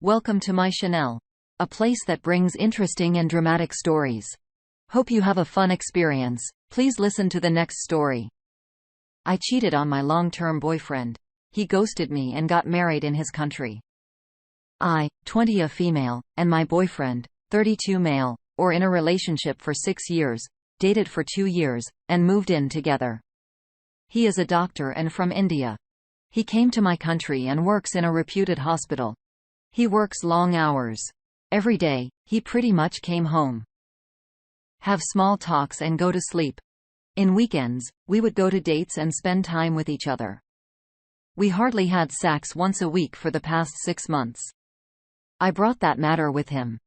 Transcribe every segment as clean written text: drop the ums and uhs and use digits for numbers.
Welcome to my Chanel, a place that brings interesting and dramatic stories. Hope you have a fun experience. Please listen to the next story. I cheated on my long-term boyfriend. He ghosted me and got married in his country. I, 20, a female, and my boyfriend, 32, male, were in a relationship for 6 years, dated for 2 years, and moved in together. He is a doctor and from India. He came to my country and works in a reputed hospital. He works long hours. Every day, he pretty much came home, have small talks and go to sleep. In weekends, we would go to dates and spend time with each other. We hardly had sex once a week for the past 6 months. I brought that matter with him.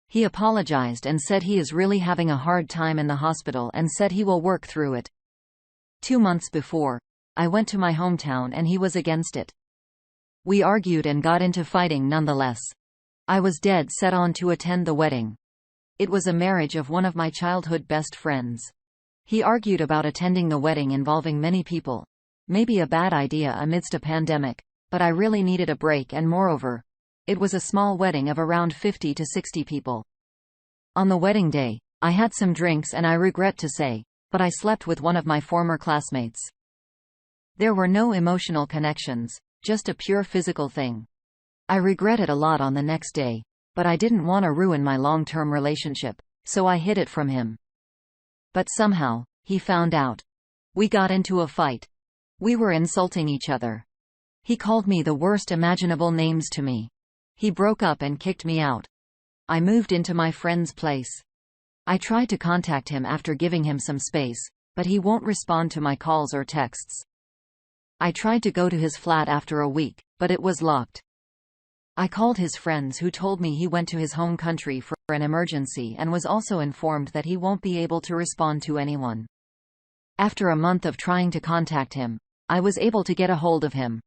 He apologized and said he is really having a hard time in the hospital and said he will work through it. 2 months before, I went to my hometown and he was against it. We argued and got into fighting nonetheless. I was dead set on to attend the wedding. It was a marriage of one of my childhood best friends. He argued about attending the wedding involving many people. Maybe a bad idea amidst a pandemic, but I really needed a break and moreover, it was a small wedding of around 50 to 60 people. On the wedding day, I had some drinks and I regret to say, but I slept with one of my former classmates. There were no emotional connections, just a pure physical thing. I regret it a lot on the next day, but I didn't want to ruin my long-term relationship, so I hid it from him. But somehow, he found out. We got into a fight. We were insulting each other. He called me the worst imaginable names to me. He broke up and kicked me out. I moved into my friend's place. I tried to contact him after giving him some space, but he won't respond to my calls or texts. I tried to go to his flat after a week, but it was locked. I called his friends who told me he went to his home country for an emergency and was also informed that he won't be able to respond to anyone. After a month of trying to contact him, I was able to get a hold of him.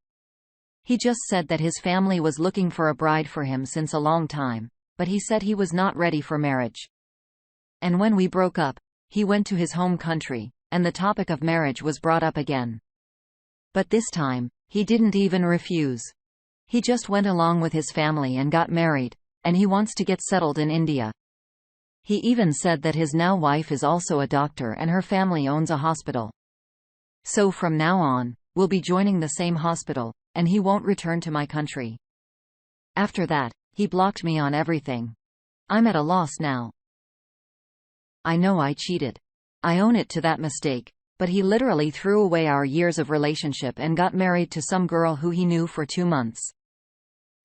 He just said that his family was looking for a bride for him since a long time, but he said he was not ready for marriage. And when we broke up, he went to his home country, and the topic of marriage was brought up again. But this time, he didn't even refuse. He just went along with his family and got married, and he wants to get settled in India. He even said that his now wife is also a doctor and her family owns a hospital. So from now on, we'll be joining the same hospital, and he won't return to my country. After that, he blocked me on everything. I'm at a loss now. I know I cheated. I own it to that mistake. But he literally threw away our years of relationship and got married to some girl who he knew for 2 months.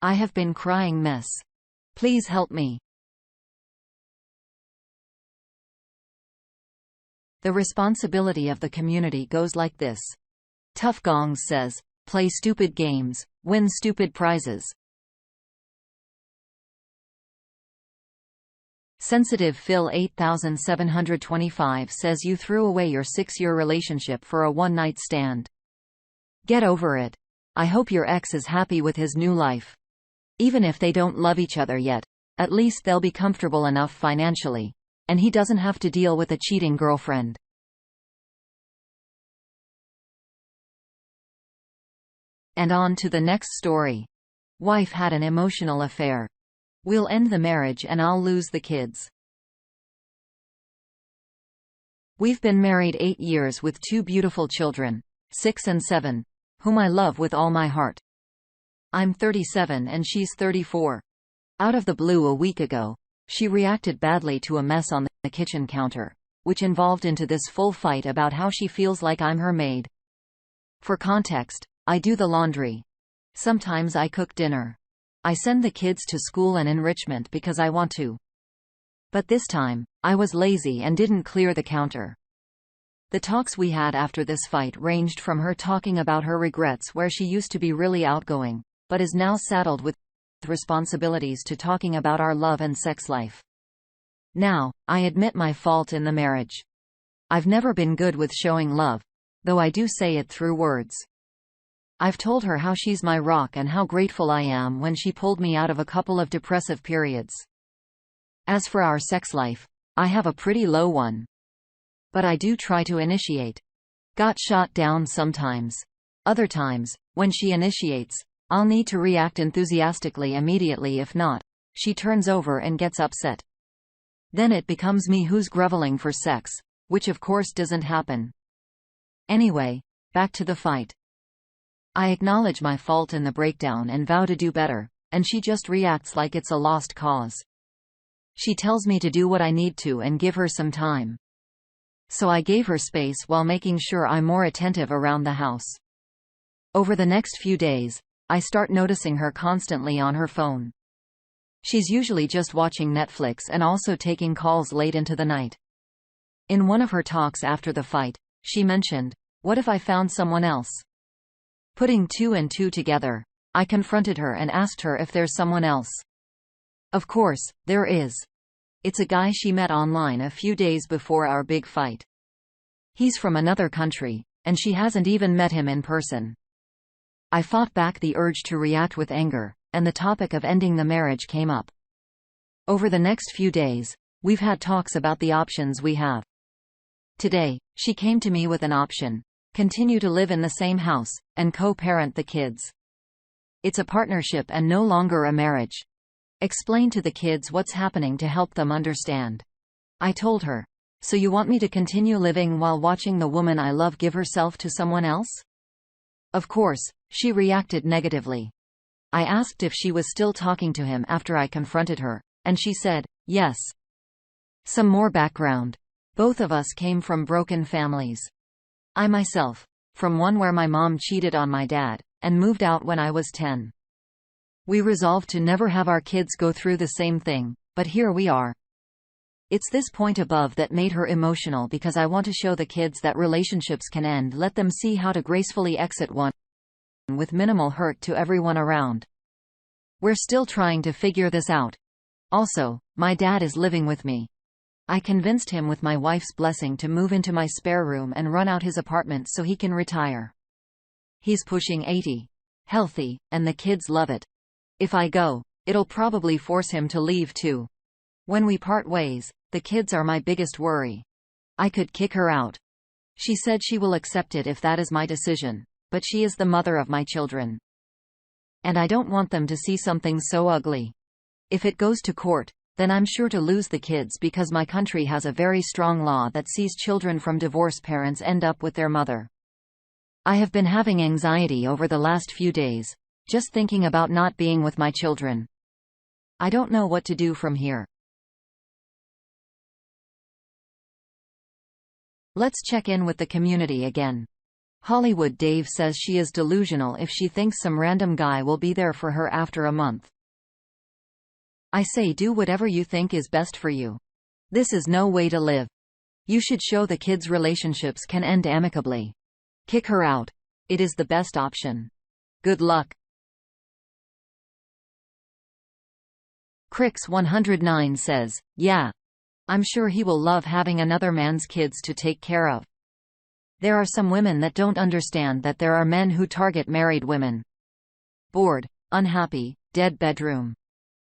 I have been crying mess. Please help me. The responsibility of the community goes like this. Tough Gongs says, play stupid games, win stupid prizes. Sensitive Phil 8725 says you threw away your 6-year relationship for a one-night stand. Get over it. I hope your ex is happy with his new life. Even if they don't love each other yet, at least they'll be comfortable enough financially, and he doesn't have to deal with a cheating girlfriend. And on to the next story. Wife had an emotional affair. We'll end the marriage and I'll lose the kids. We've been married 8 years with 2 beautiful children, 6 and 7, whom I love with all my heart. I'm 37 and she's 34. Out of the blue a week ago, she reacted badly to a mess on the kitchen counter, which involved into this full fight about how she feels like I'm her maid. For context, I do the laundry. Sometimes I cook dinner. I send the kids to school and enrichment because I want to. But this time, I was lazy and didn't clear the counter. The talks we had after this fight ranged from her talking about her regrets where she used to be really outgoing, but is now saddled with responsibilities, to talking about our love and sex life. Now, I admit my fault in the marriage. I've never been good with showing love, though I do say it through words. I've told her how she's my rock and how grateful I am when she pulled me out of a couple of depressive periods. As for our sex life, I have a pretty low one. But I do try to initiate. Got shot down sometimes. Other times, when she initiates, I'll need to react enthusiastically immediately. If not, she turns over and gets upset. Then it becomes me who's groveling for sex, which of course doesn't happen. Anyway, back to the fight. I acknowledge my fault in the breakdown and vow to do better, and she just reacts like it's a lost cause. She tells me to do what I need to and give her some time. So I gave her space while making sure I'm more attentive around the house. Over the next few days, I start noticing her constantly on her phone. She's usually just watching Netflix and also taking calls late into the night. In one of her talks after the fight, she mentioned, "What if I found someone else?" Putting two and two together, I confronted her and asked her if there's someone else. Of course, there is. It's a guy she met online a few days before our big fight. He's from another country, and she hasn't even met him in person. I fought back the urge to react with anger, and the topic of ending the marriage came up. Over the next few days, we've had talks about the options we have. Today, she came to me with an option: continue to live in the same house, and co-parent the kids. It's a partnership and no longer a marriage. Explain to the kids what's happening to help them understand. I told her, "So you want me to continue living while watching the woman I love give herself to someone else?" Of course, she reacted negatively. I asked if she was still talking to him after I confronted her, and she said, yes. Some more background. Both of us came from broken families. I myself, from one where my mom cheated on my dad, and moved out when I was 10. We resolved to never have our kids go through the same thing, but here we are. It's this point above that made her emotional, because I want to show the kids that relationships can end. Let them see how to gracefully exit one with minimal hurt to everyone around. We're still trying to figure this out. Also, my dad is living with me. I convinced him with my wife's blessing to move into my spare room and run out his apartment so he can retire. He's pushing 80. Healthy, and the kids love it. If I go, it'll probably force him to leave too. When we part ways, the kids are my biggest worry. I could kick her out. She said she will accept it if that is my decision, but she is the mother of my children. And I don't want them to see something so ugly. If it goes to court, then I'm sure to lose the kids, because my country has a very strong law that sees children from divorced parents end up with their mother. I have been having anxiety over the last few days, just thinking about not being with my children. I don't know what to do from here. Let's check in with the community again. Hollywood Dave says she is delusional if she thinks some random guy will be there for her after a month. I say do whatever you think is best for you. This is no way to live. You should show the kids relationships can end amicably. Kick her out. It is the best option. Good luck. Crix109 says, yeah. I'm sure he will love having another man's kids to take care of. There are some women that don't understand that there are men who target married women. Bored, unhappy, dead bedroom.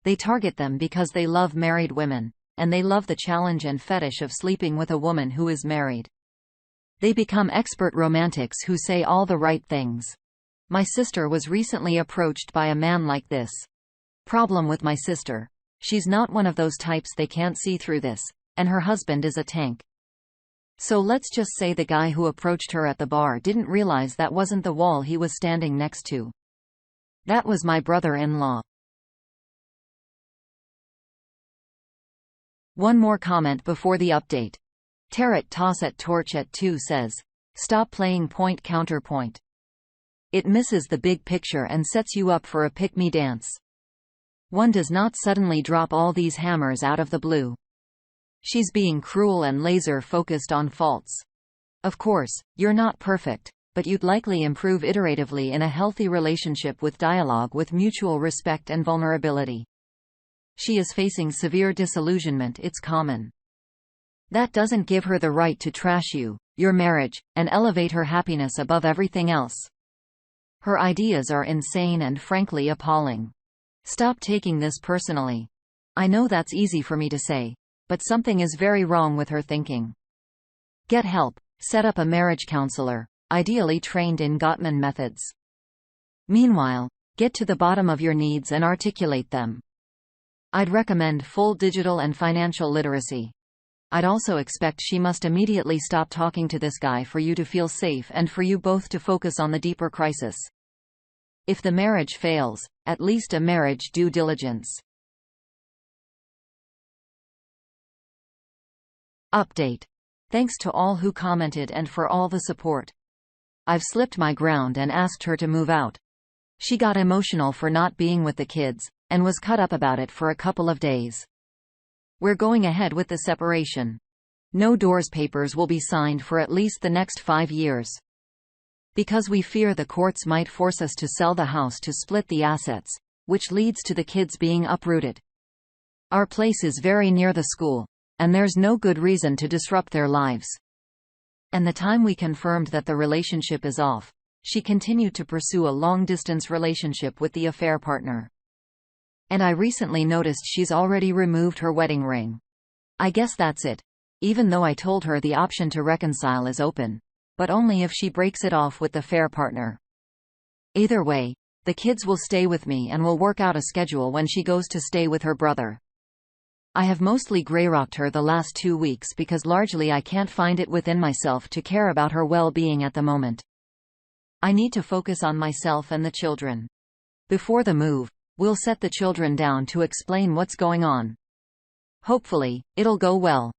They target them because they love married women, and they love the challenge and fetish of sleeping with a woman who is married. They become expert romantics who say all the right things. My sister was recently approached by a man like this. Problem with my sister: she's not one of those types they can't see through this, and her husband is a tank. So let's just say the guy who approached her at the bar didn't realize that wasn't the wall he was standing next to. That was my brother-in-law. One more comment before the update. Tarot Toss at Torch at 2 says, stop playing point-counterpoint. It misses the big picture and sets you up for a pick-me dance. One does not suddenly drop all these hammers out of the blue. She's being cruel and laser-focused on faults. Of course, you're not perfect, but you'd likely improve iteratively in a healthy relationship with dialogue, with mutual respect and vulnerability. She is facing severe disillusionment. It's common. That doesn't give her the right to trash you, your marriage, and elevate her happiness above everything else. Her ideas are insane and frankly appalling. Stop taking this personally. I know that's easy for me to say, but something is very wrong with her thinking. Get help. Set up a marriage counselor, ideally trained in Gottman methods. Meanwhile, Get to the bottom of your needs and articulate them. I'd recommend full digital and financial literacy. I'd also expect she must immediately stop talking to this guy for you to feel safe and for you both to focus on the deeper crisis. If the marriage fails, at least a marriage due diligence. Update. Thanks to all who commented and for all the support. I've slipped my ground and asked her to move out. She got emotional for not being with the kids, and was cut up about it for a couple of days. We're going ahead with the separation. No divorce papers will be signed for at least the next 5 years. Because we fear the courts might force us to sell the house to split the assets, which leads to the kids being uprooted. Our place is very near the school, and there's no good reason to disrupt their lives. And the time we confirmed that the relationship is off, she continued to pursue a long-distance relationship with the affair partner. And I recently noticed she's already removed her wedding ring. I guess that's it. Even though I told her the option to reconcile is open. But only if she breaks it off with the affair partner. Either way, the kids will stay with me and will work out a schedule when she goes to stay with her brother. I have mostly grey-rocked her the last 2 weeks because largely I can't find it within myself to care about her well-being at the moment. I need to focus on myself and the children. Before the move, we'll set the children down to explain what's going on. Hopefully, it'll go well.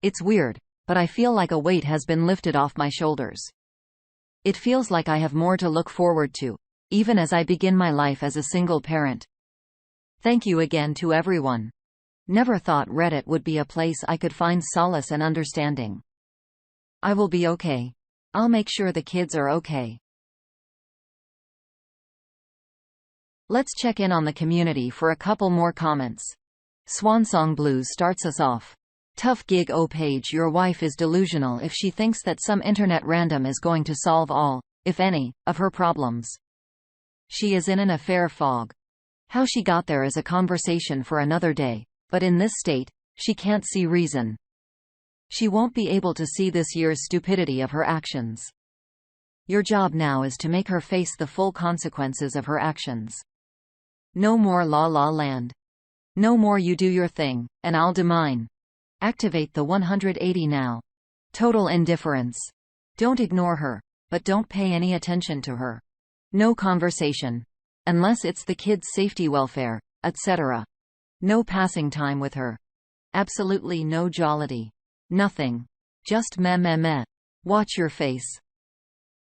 It's weird, but I feel like a weight has been lifted off my shoulders. It feels like I have more to look forward to, even as I begin my life as a single parent. Thank you again to everyone. Never thought Reddit would be a place I could find solace and understanding. I will be okay. I'll make sure the kids are okay. Let's check in on the community for a couple more comments. Swansong Blues starts us off. Tough gig. Oh Paige, your wife is delusional if she thinks that some internet random is going to solve all, if any, of her problems. She is in an affair fog. How she got there is a conversation for another day, but in this state, she can't see reason. She won't be able to see this year's stupidity of her actions. Your job now is to make her face the full consequences of her actions. No more La La Land. No more you do your thing, and I'll do mine. Activate the 180 now. Total indifference. Don't ignore her, but don't pay any attention to her. No conversation. Unless it's the kids' safety, welfare, etc. No passing time with her. Absolutely no jollity. Nothing. Just meh meh meh. Watch your face.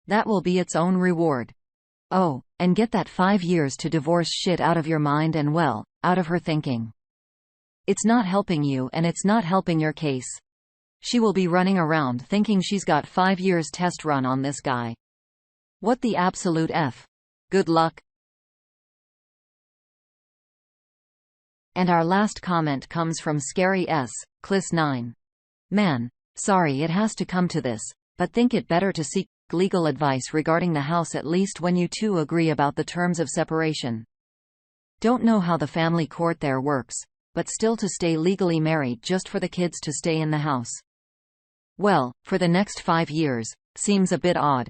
That will be its own reward. Oh, and get that 5 years to divorce shit out of your mind and well, out of her thinking. It's not helping you and it's not helping your case. She will be running around thinking she's got 5 years test run on this guy. What the absolute F? Good luck. And our last comment comes from Scary S, Clis9. Man, sorry it has to come to this, but think it better to seek legal advice regarding the house at least when you two agree about the terms of separation. Don't know how the family court there works, but still to stay legally married just for the kids to stay in the house. Well, for the next 5 years, seems a bit odd.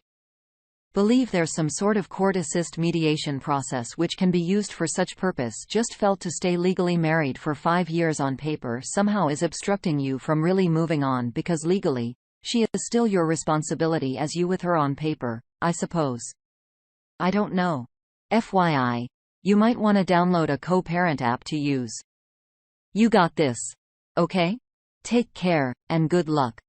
Believe there's some sort of court-assist mediation process which can be used for such purpose. Just felt to stay legally married for 5 years on paper somehow is obstructing you from really moving on because legally, she is still your responsibility as you with her on paper, I suppose. I don't know. FYI, you might want to download a co-parent app to use. You got this. Okay? Take care, and good luck.